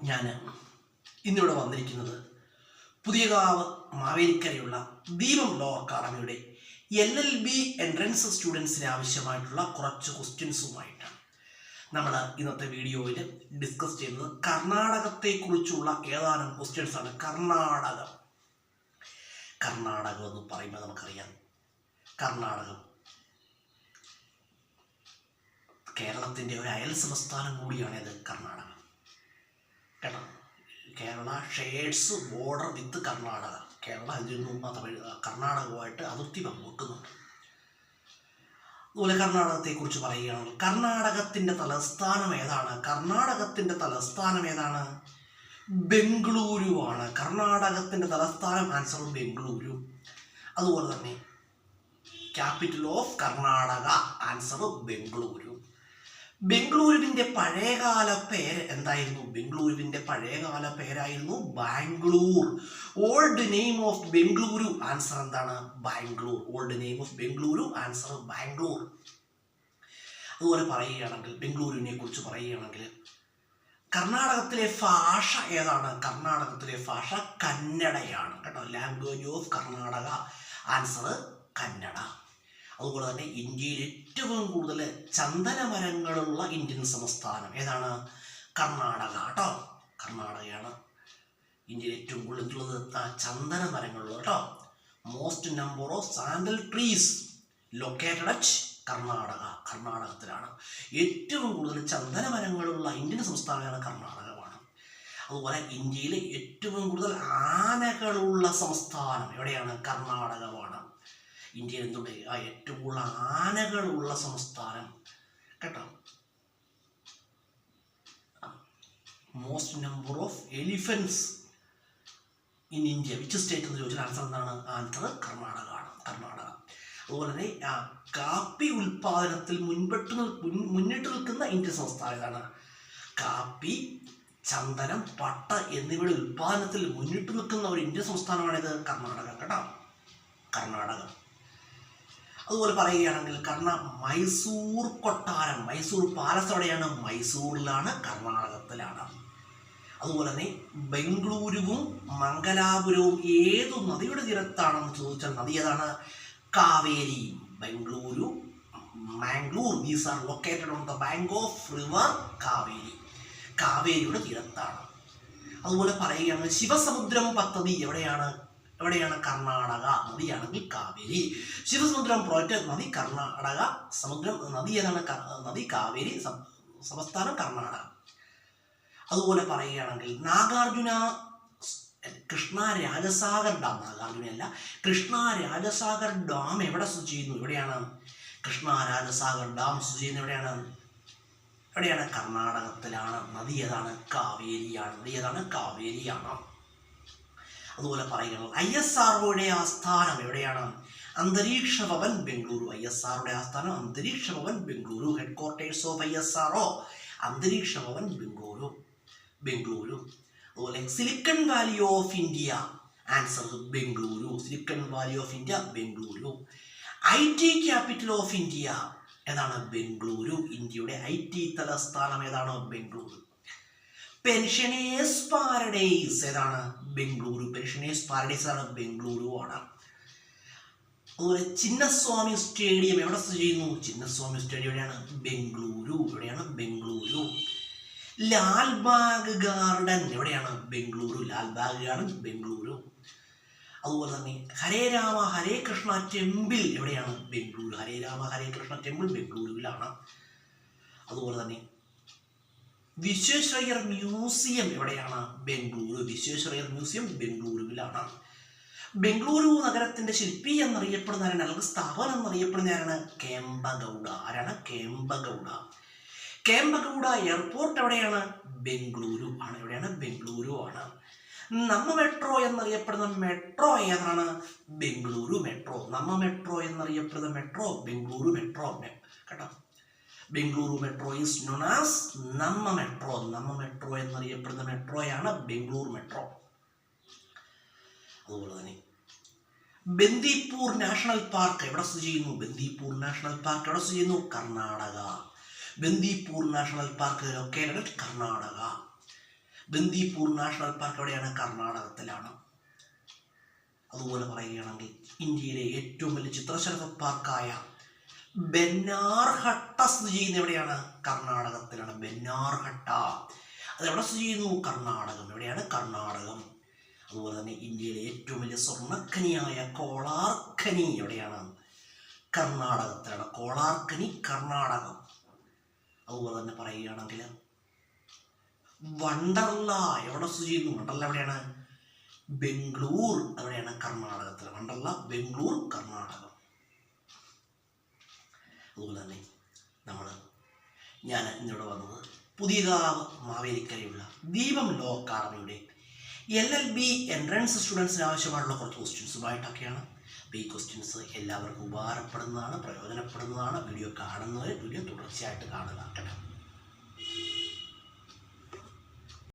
ഞാൻ ഇന്നിവിടെ വന്നിരിക്കുന്നത് പുതിയകാവ് മാവേലിക്കരയുള്ള ദീപം ലോ അക്കാഡമിയുടെ LLB എൻട്രൻസ് സ്റ്റുഡൻസിന് ആവശ്യമായിട്ടുള്ള കുറച്ച് ക്വസ്റ്റ്യൻസുമായിട്ടാണ് നമ്മൾ ഇന്നത്തെ വീഡിയോയിൽ ഡിസ്കസ് ചെയ്യുന്നത്. കർണാടകത്തെക്കുറിച്ചുള്ള ഏതാനും ക്വസ്റ്റ്യൻസാണ്. കർണാടകം എന്ന് പറയുമ്പോൾ നമുക്കറിയാം, കർണാടകം കേരളത്തിൻ്റെ ഒരു അയൽ സംസ്ഥാനം കൂടിയാണിത്. കർണാടകം കേട്ടോ, കേരള ഷെയർസ് ബോർഡർ വിത്ത് കർണാടക. കേരള ഇതിൽ നിന്നും കർണാടകവുമായിട്ട് അതിർത്തി പങ്കുവെക്കുന്നുണ്ട്. അതുപോലെ കർണാടകത്തെക്കുറിച്ച് പറയുകയാണെങ്കിൽ കർണാടകത്തിൻ്റെ തലസ്ഥാനം ഏതാണ്? ബംഗളൂരു ആണ്. കർണാടകത്തിൻ്റെ തലസ്ഥാനം ആൻസർ ബംഗളൂരു. അതുപോലെ തന്നെ capital of Karnataka answer Bengaluru. ബംഗളൂരുവിൻ്റെ പഴയകാല പേര് എന്തായിരുന്നു? ബംഗളൂരുവിൻ്റെ പഴയകാല പേരായിരുന്നു Bangalore. Old name of Bengaluru answer എന്താണ്? Bangalore. Old name of Bengaluru answer Bangalore. അതുപോലെ പറയുകയാണെങ്കിൽ ബംഗളൂരുവിനെ കുറിച്ച് പറയുകയാണെങ്കിൽ കർണാടകത്തിലെ ഭാഷ ഏതാണ്? കർണാടകത്തിലെ ഭാഷ കന്നഡയാണ് കേട്ടോ. Language of Karnataka answer Kannada. അതുപോലെ തന്നെ ഇന്ത്യയിൽ ഏറ്റവും കൂടുതൽ ചന്ദനമരങ്ങളുള്ള ഇന്ത്യൻ സംസ്ഥാനം ഏതാണ്? കർണാടക കേട്ടോ. കർണാടകയാണ് ഇന്ത്യയിൽ ഏറ്റവും കൂടുതൽ ചന്ദനമരങ്ങളുള്ളത് കേട്ടോ. Most number of sandal trees located at Karnataka. കർണാടകത്തിലാണ് ഏറ്റവും കൂടുതൽ ചന്ദനമരങ്ങളുള്ള ഇന്ത്യൻ സംസ്ഥാനമാണ് കർണാടകമാണ്. അതുപോലെ ഇന്ത്യയിൽ ഏറ്റവും കൂടുതൽ ആനകളുള്ള സംസ്ഥാനം എവിടെയാണ്? കർണാടകമാണ്. ഇന്ത്യയിൽ എന്തുണ്ട്? ഏറ്റവും കൂടുതൽ ആനകളുള്ള സംസ്ഥാനം കേട്ടോ. Most number of elephants in India which state എന്ന് ചോദിച്ചാൽ ആൻസർ എന്താണ്? ആൻസർ കർണാടകമാണ്. കർണാടക. അതുപോലെ തന്നെ കാപ്പി ഉൽപാദനത്തിൽ മുന്നിട്ട് നിൽക്കുന്ന ഇന്ത്യൻ സംസ്ഥാനം ഏതാണ്? കാപ്പി, ചന്ദനം, പട്ട എന്നിവയുടെ ഉൽപാദനത്തിൽ മുന്നിട്ട് നിൽക്കുന്ന ഒരു ഇന്ത്യൻ സംസ്ഥാനമാണിത് കർണാടക കേട്ടോ. കർണാടകം. അതുപോലെ പറയുകയാണെങ്കിൽ മൈസൂർ കൊട്ടാരം, മൈസൂർ പാലസ് എവിടെയാണ്? മൈസൂറിലാണ്, കർണാടകത്തിലാണ്. അതുപോലെ തന്നെ ബംഗളൂരുവും മംഗലാപുരവും ഏതു നദിയുടെ തീരത്താണെന്ന് ചോദിച്ചാൽ നദി ഏതാണ്? Kaveri. Bengaluru, Mangalore, these are located on the bank of river Kaveri. കാവേരിയുടെ തീരത്താണ്. അതുപോലെ പറയുകയാണെങ്കിൽ ശിവസമുദ്രം പദ്ധതി എവിടെയാണ്? കർണാടക. നദിയാണെങ്കിൽ കാവേരി. ശിവസമുദ്രം പ്രോജക്റ്റ് നദി കർണാടക. സമുദ്രം നദി ഏതാണ്? നദി കാവേരി. സംസ്ഥാനം കർണാടക. അതുപോലെ പറയുകയാണെങ്കിൽ നാഗാർജുന കൃഷ്ണ രാജസാഗർ ഡാം, നാഗാർജുനയല്ല, കൃഷ്ണ രാജസാഗർ ഡാം എവിടെ സ്ഥിതി ചെയ്യുന്നു? എവിടെയാണ്? കൃഷ്ണ രാജസാഗർ ഡാം സ്ഥിതി ചെയ്യുന്നത് എവിടെയാണ്? കർണാടകത്തിലാണ്. നദി ഏതാണ്? കാവേരിയാണ്. അതുപോലെ പറയുകയാണെങ്കിൽ ISROയുടെ ആസ്ഥാനം എവിടെയാണ്? അന്തരീക്ഷ ഭവൻ ബംഗളൂരു. ISROയുടെ ആസ്ഥാനം Antariksh Bhavan Bengaluru. Headquarters of ISRO Antariksh Bhavan Bengaluru. അതുപോലെ silicon valley of India answer Bengaluru. Silicon valley of India Bengaluru. IT capital of India ഏതാണ്? ബംഗളൂരു. ഇന്ത്യയുടെ IT തലസ്ഥാനം ഏതാണ്? ബംഗളൂരു. പെൻഷനേഴ്സ് പാരഡൈസ് ഏതാണ്? ബംഗളൂരു. പെൻഷനേഴ്സ് പാരഡൈസ് ആണ് ബംഗളൂരു ആണ്. അതുപോലെ ചിന്നസ്വാമി സ്റ്റേഡിയം എവിടെ സ്ഥിതി ചെയ്യുന്നു? ചിന്നസ്വാമി സ്റ്റേഡിയം എവിടെയാണ്? ബംഗളൂരു. ലാൽബാഗ് ഗാർഡൻ എവിടെയാണ്? ബംഗളൂരു. അതുപോലെ തന്നെ ഹരേ രാമ ഹരേ കൃഷ്ണ ടെമ്പിൾ എവിടെയാണ്? ബംഗളൂരു. ഹരേ രാമ ഹരേ കൃഷ്ണ ടെമ്പിൾ ബംഗളൂരുവിലാണ്. അതുപോലെ തന്നെ വിശ്വേശ്വരയ്യർ മ്യൂസിയം എവിടെയാണ്? ബംഗളൂരു. വിശ്വേശ്വരയ്യർ മ്യൂസിയം ബംഗളൂരുവിലാണ്. ബംഗളൂരു നഗരത്തിന്റെ ശില്പി എന്നറിയപ്പെടുന്ന ആരാണ്? അല്ലെങ്കിൽ സ്ഥാപനം എന്നറിയപ്പെടുന്ന ആരാണ്? കേംപഗൌഡ. ആരാണ്? കേംപഗൌഡ എയർപോർട്ട് എവിടെയാണ്? ബംഗളൂരു ആണ്. നമ്മ മെട്രോ എന്നറിയപ്പെടുന്ന മെട്രോ ഏതാണ്? ബംഗളൂരു മെട്രോ. നമ്മ മെട്രോ എന്നറിയപ്പെടുന്ന മെട്രോ ബംഗളൂരു മെട്രോ കേട്ടോ. Bengaluru metro is known as നമ്മ മെട്രോ. എന്നറിയപ്പെടുന്ന മെട്രോയാണ് ബംഗളൂരു മെട്രോ. അതുപോലെ തന്നെ ബന്ദിപ്പൂർ നാഷണൽ പാർക്ക് എവിടെ സ്ഥിതി ചെയ്യുന്നു? Karnataka. Bandipur national park located Karnataka. Bandipur national park എവിടെയാണ്? കർണാടകത്തിലാണ്. അതുപോലെ പറയുകയാണെങ്കിൽ ഇന്ത്യയിലെ ഏറ്റവും വലിയ ചിത്രശലഭ പാർക്കായ ബെന്നാർഘട്ട സ്ഥിതി ചെയ്യുന്ന എവിടെയാണ്? കർണാടകത്തിലാണ്. ബെന്നാർഘട്ട അതെവിടെ സ്ഥിതി ചെയ്യുന്നു? കർണാടകം. എവിടെയാണ്? കർണാടകം. അതുപോലെ തന്നെ ഇന്ത്യയിലെ ഏറ്റവും വലിയ സ്വർണ്ണഖനിയായ കോളാർ ഖനി എവിടെയാണ്? കർണാടകത്തിലാണ്. കോളാർ ഖനി കർണാടകം. അതുപോലെ തന്നെ പറയുകയാണെങ്കിൽ വണ്ടർല എവിടെ സ്ഥിതി ചെയ്യുന്നു? വണ്ടർല എവിടെയാണ്? ബംഗ്ലൂർ. എവിടെയാണ്? കർണാടകത്തിൽ. വണ്ടർല ബംഗ്ലൂർ, കർണാടകം. അതുപോലെ തന്നെ ഞാൻ ഇന്നിവിടെ വന്നത് പുതിയകാവ് മാവേലിക്കരയുള്ള ദീപം ലോ അക്കാഡമിയുടെ LLB എൻട്രൻസ് സ്റ്റുഡൻസിന് ആവശ്യമായിട്ടുള്ള കുറച്ച് ക്വസ്റ്റ്യൻസുമായിട്ടൊക്കെയാണ്. അപ്പോൾ ഈ ക്വസ്റ്റ്യൻസ് എല്ലാവർക്കും ഉപകാരപ്പെടുന്നതാണ്, പ്രയോജനപ്പെടുന്നതാണ്. വീഡിയോ കാണുന്നവർ വീഡിയോ തുടർച്ചയായിട്ട് കാണുക കേട്ടോ.